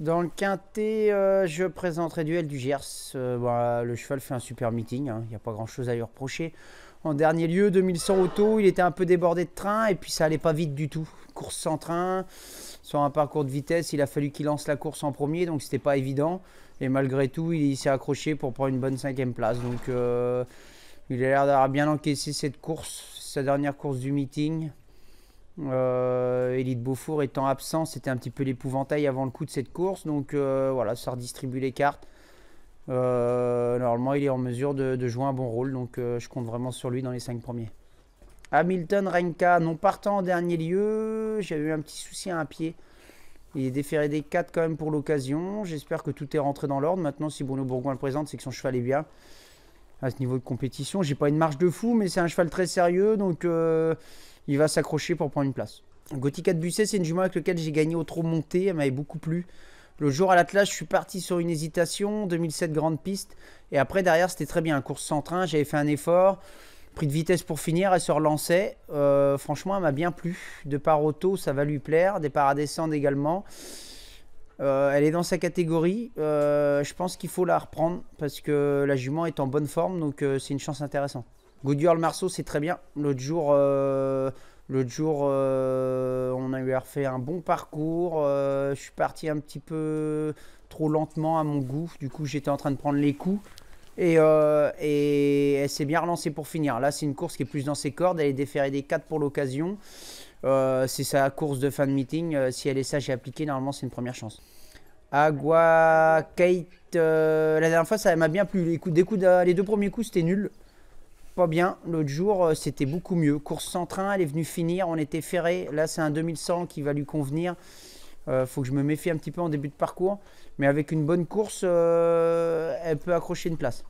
Dans le quintet, je présenterai Duel du Gers. Voilà, le cheval fait un super meeting, hein. Il n'y a pas grand chose à lui reprocher. En dernier lieu, 2100 auto, il était un peu débordé de train et puis ça allait pas vite du tout. Course sans train, sur un parcours de vitesse, il a fallu qu'il lance la course en premier, donc c'était pas évident. Et malgré tout, il s'est accroché pour prendre une bonne 5e place. Donc il a l'air d'avoir bien encaissé cette course, sa dernière course du meeting. Élite Beaufour étant absent, c'était un petit peu l'épouvantail avant le coup de cette course. Donc voilà, ça redistribue les cartes. Normalement, il est en mesure de jouer un bon rôle. Donc je compte vraiment sur lui dans les 5 premiers. Hamilton Renka, non partant en dernier lieu. J'ai eu un petit souci à un pied. Il est déféré des 4 quand même pour l'occasion. J'espère que tout est rentré dans l'ordre. Maintenant, si Bruno Bourgoin le présente, c'est que son cheval est bien. À ce niveau de compétition, j'ai pas une marge de fou, mais c'est un cheval très sérieux. Donc il va s'accrocher pour prendre une place. Gothica de Busset, c'est une jument avec laquelle j'ai gagné au trot monté. Elle m'avait beaucoup plu. Le jour à l'attelage, je suis parti sur une hésitation. 2007 grande piste. Et après, derrière, c'était très bien. Course sans train, j'avais fait un effort. Pris de vitesse pour finir, elle se relançait. Franchement, elle m'a bien plu. Départ auto, ça va lui plaire. Départ à descendre également. Elle est dans sa catégorie. Je pense qu'il faut la reprendre parce que la jument est en bonne forme. Donc, c'est une chance intéressante. Goodyear le Marceau, c'est très bien. L'autre jour, on a eu refait un bon parcours. Je suis parti un petit peu trop lentement à mon goût. Du coup, j'étais en train de prendre les coups. Et elle s'est bien relancée pour finir. Là, c'est une course qui est plus dans ses cordes. Elle est déférée des 4 pour l'occasion. C'est sa course de fin de meeting. Si elle est sage et appliquée, normalement, c'est une première chance. Agua Kate, la dernière fois, ça m'a bien plu. Les 2 premiers coups, c'était nul. Pas bien. L'autre jour, c'était beaucoup mieux. Course sans train, elle est venue finir. On était ferré. Là, c'est un 2100 qui va lui convenir. Faut que je me méfie un petit peu en début de parcours. Mais avec une bonne course, elle peut accrocher une place.